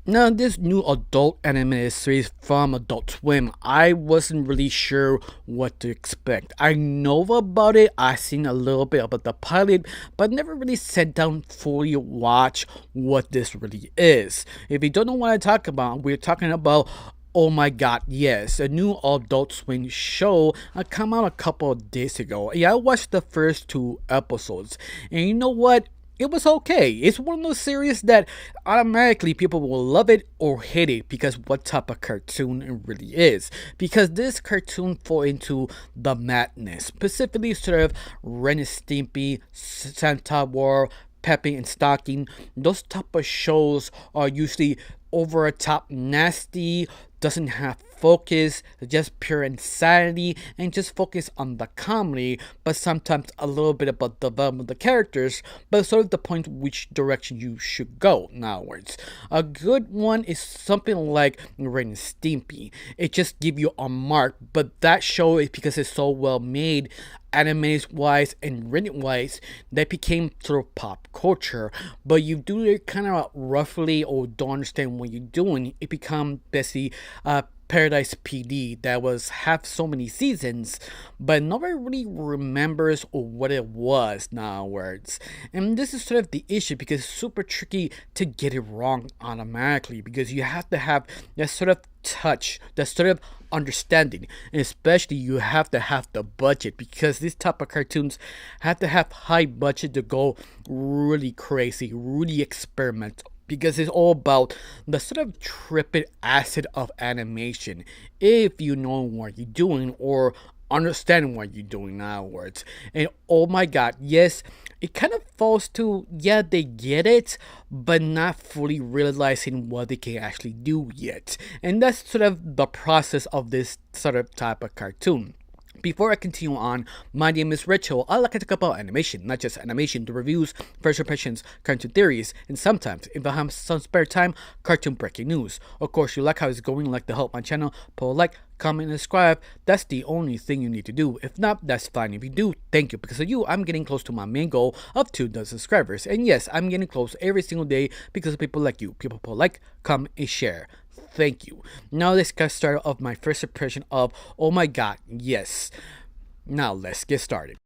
Now, this new adult animated series from Adult Swim, I wasn't really sure what to expect. I know about it, I've seen a little bit about the pilot, but never really sat down fully watch what this really is. If you don't know what I talk about, we're talking about Oh My God, yes, a new Adult Swim show come out a couple of days ago. Yeah, I watched the first two episodes, and you know what? It was okay. It's one of those series that automatically people will love it or hate it because what type of cartoon it really is. Because this cartoon fall into the madness, specifically sort of Ren and Stimpy, Santa War, Peppy and Stocking. Those type of shows are usually over a top nasty, doesn't have focus, just pure insanity, and just focus on the comedy, but sometimes a little bit about the development of the characters, but sort of the point which direction you should go. In other words, a good one is something like Ren and Stimpy. It just give you a mark, but that show is because it's so well made, animated wise and written wise, that became sort of pop culture. But you do it kind of roughly or don't understand what you're doing, it become basically Paradise PD that was have so many seasons, but nobody really remembers what it was nowadays. And this is sort of the issue because it's super tricky to get it wrong automatically because you have to have that sort of touch, that sort of understanding, and especially you have to have the budget because these type of cartoons have to have high budget to go really crazy, really experimental because it's all about the sort of tripping acid of animation if you know what you're doing or understand what you're doing afterwards. And oh my God, yes, it kind of falls to, yeah, they get it, but not fully realizing what they can actually do yet. And that's sort of the process of this sort of type of cartoon. Before I continue on, my name is Rachel. I like to talk about animation, not just animation, the reviews, first impressions, cartoon theories, and sometimes, if I have some spare time, cartoon breaking news. Of course, you like how it's going, like to help my channel, put a like, comment, and subscribe. That's the only thing you need to do. If not, that's fine. If you do, thank you. Because of you, I'm getting close to my main goal of 2,000 subscribers. And yes, I'm getting close every single day because of people like you. People put like, comment, and share. Thank you. Now let's get started of my first impression of Oh My God, yes. Now let's get started.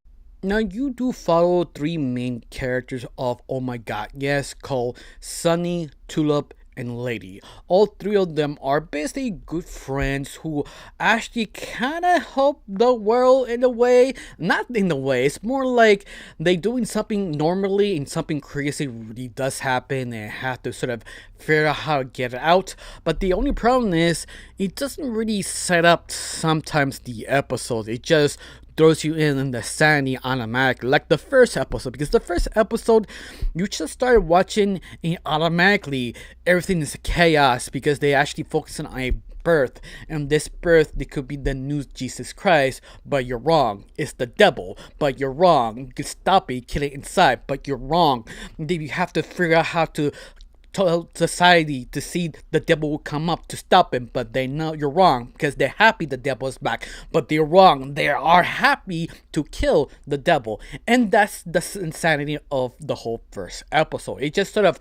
Now you do follow three main characters of Oh My God, yes, called Sunny, Tulip, and Lady. All three of them are basically good friends who actually kind of help the world in a way. Not in a way, it's more like they doing something normally and something crazy really does happen and have to sort of figure out how to get it out. But the only problem is it doesn't really set up sometimes the episodes. It just throws you in the sanity automatically, like the first episode, because the first episode you just started watching and automatically everything is chaos because they actually focus on a birth, and this birth, they could be the new Jesus Christ, but you're wrong, it's the devil, but you're wrong, you can stop it, kill it inside, but you're wrong. And then you have to figure out how to tell society to see the devil will come up to stop him, but they know you're wrong because they're happy the devil is back, but they're wrong, they are happy to kill the devil. And that's the insanity of the whole first episode. It just sort of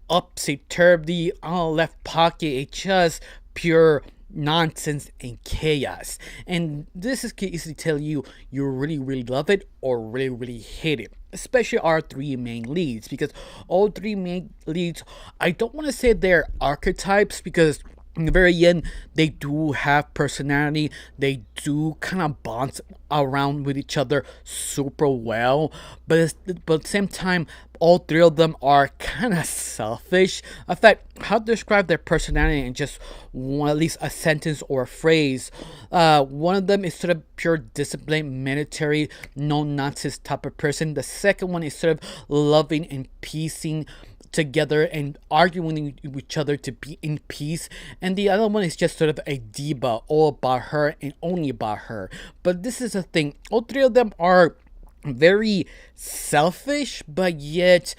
upsy-turvy on the left pocket. It's just pure nonsense and chaos, and this is can easily tell you really love it or really hate it, especially our three main leads, because all three main leads, I don't want to say they're archetypes because in the very end they do have personality, they do kind of bond around with each other super well, but at the same time all three of them are kind of selfish. In fact, how to describe their personality in just one, at least a sentence or a phrase, one of them is sort of pure discipline, military, no nonsense type of person. The second one is sort of loving and piecing together and arguing with each other to be in peace, and the other one is just sort of a diva, all about her and only about her. But this is the thing, all three of them are very selfish, but yet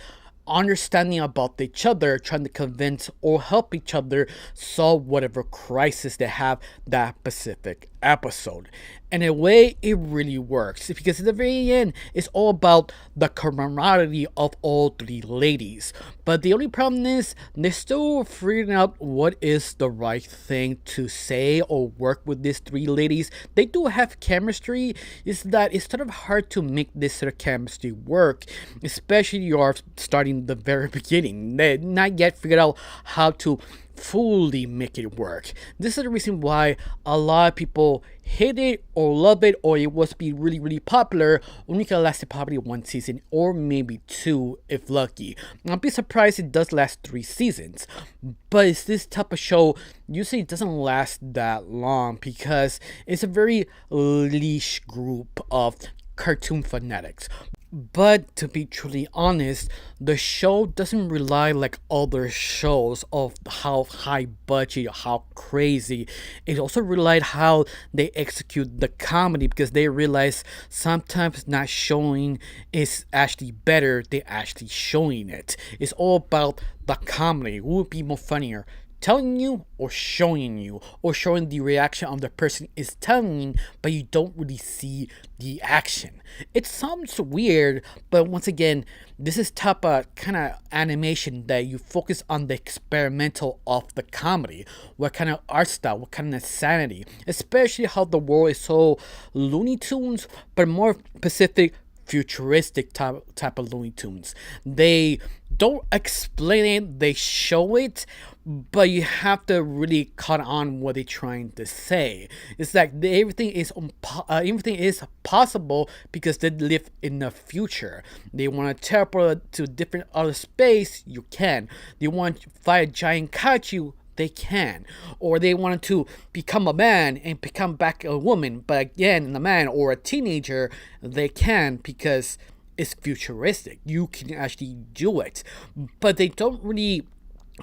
understanding about each other, trying to convince or help each other solve whatever crisis they have that specific episode. And in a way, it really works because at the very end, it's all about the camaraderie of all three ladies. But the only problem is they're still figuring out what is the right thing to say or work with these three ladies. They do have chemistry. It's that it's sort of hard to make this sort of chemistry work, especially you are starting the very beginning. They're not yet figured out how to fully make it work. This is the reason why a lot of people hate it or love it, or it was be really really popular. Only can last probably one season or maybe two if lucky. I'd be surprised it does last 3 seasons, but it's this type of show usually it doesn't last that long because it's a very niche group of cartoon fanatics. But to be truly honest, the show doesn't rely like other shows of how high budget, how crazy. It also relied how they execute the comedy because they realize sometimes not showing is actually better than actually showing it. It's all about the comedy. Who would be more funnier? Telling you or showing the reaction of the person is telling you, but you don't really see the action. It sounds weird, but once again, this is type of kind of animation that you focus on the experimental of the comedy. What kind of art style, what kind of sanity, especially how the world is so Looney Tunes, but more specific futuristic type of Looney Tunes. They don't explain it, they show it, but you have to really cut on what they're trying to say. It's like everything is possible because they live in the future. They want to teleport to different other space, you can. They want to fight a giant kaiju, they can. Or they wanted to become a man and become back a woman, but again, a man or a teenager, they can because it's futuristic. You can actually do it. But they don't really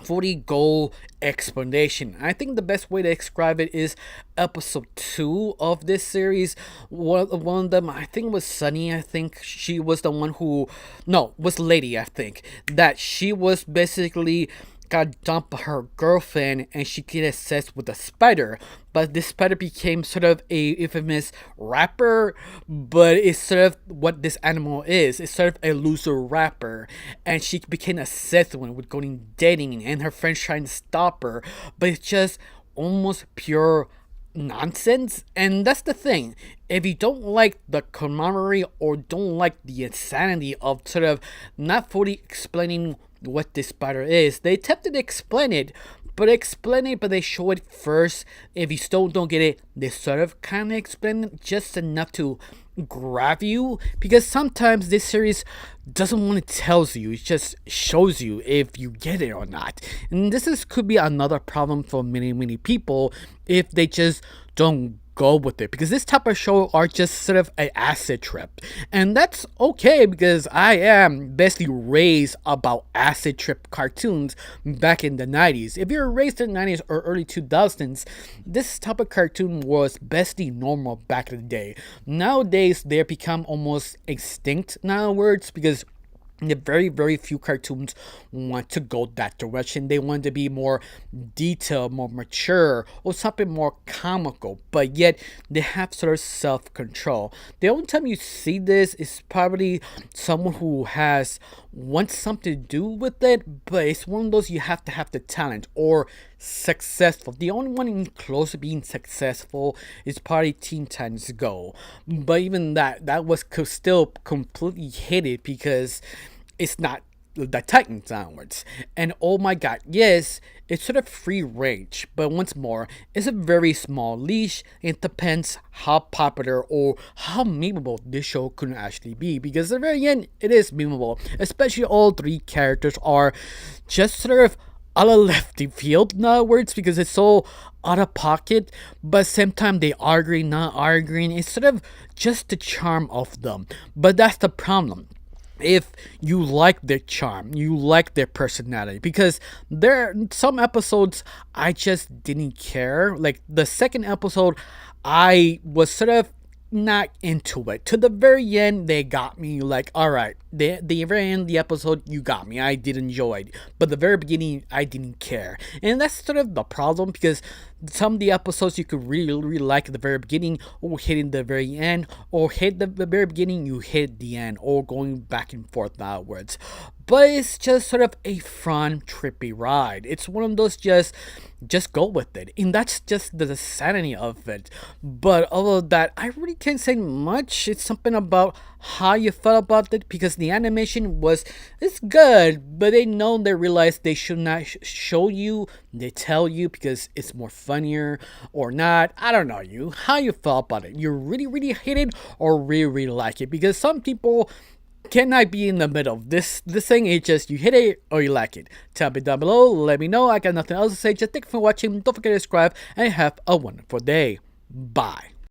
fully go explanation. I think the best way to describe it is episode 2 of this series. One of them, I think was Sunny. I think she was the one who, no, was Lady. I think that she was basically got dumped by her girlfriend and she get obsessed with a spider, but this spider became sort of a infamous rapper, but it's sort of what this animal is. It's sort of a loser rapper, and she became obsessed with going dating and her friends trying to stop her, but it's just almost pure nonsense. And that's the thing, if you don't like the camaraderie or don't like the insanity of sort of not fully explaining what this spider is, they attempted to explain it, but they show it first. If you still don't get it, they sort of kind of explain it just enough to grab you, because sometimes this series doesn't want to tell you, it just shows you if you get it or not. And could be another problem for many people if they just don't go with it, because this type of show are just sort of an acid trip, and that's okay because I am basically raised about acid trip cartoons back in the 90s. If you're raised in the 90s or early 2000s, this type of cartoon was basically normal back in the day. Nowadays they become almost extinct nowadays because the very few cartoons want to go that direction. They want to be more detailed, more mature, or something more comical, but yet they have sort of self-control. The only time you see this is probably someone who wants something to do with it, but it's one of those you have to have the talent or successful. The only one in close to being successful is probably Teen Titans Go, but even that was still completely hated because it's not the Titans downwards. And oh my god, yes, it's sort of free range, but once more, it's a very small leash. It depends how popular or how memeable this show could actually be, because at the very end, it is memeable. Especially all three characters are just sort of out of lefty field in other words, because it's so out of pocket, but at the same time they arguing, not arguing. It's sort of just the charm of them. But that's the problem. If you like their charm, you like their personality, because there are some episodes I just didn't care. Like the second episode, I was sort of not into it. To the very end, they got me. Like, all right, the very end of the episode, you got me. I did enjoy it, but the very beginning, I didn't care, and that's sort of the problem because some of the episodes you could really like at the very beginning, or hitting the very end, or hit the very beginning, you hit the end, or going back and forth outwards. But it's just sort of a fun, trippy ride. It's one of those just go with it, and that's just the sanity of it. But other than that, I really can't say much. It's something about how you felt about it because the animation it's good, but they realize they should not show you. They tell you because it's more funnier or not. I don't know how you felt about it. You really hate it or really like it, because some people cannot be in the middle. This thing is just you hit it or you like it. Tell me down below. Let me know. I got nothing else to say. Just thank you for watching. Don't forget to subscribe and have a wonderful day. Bye.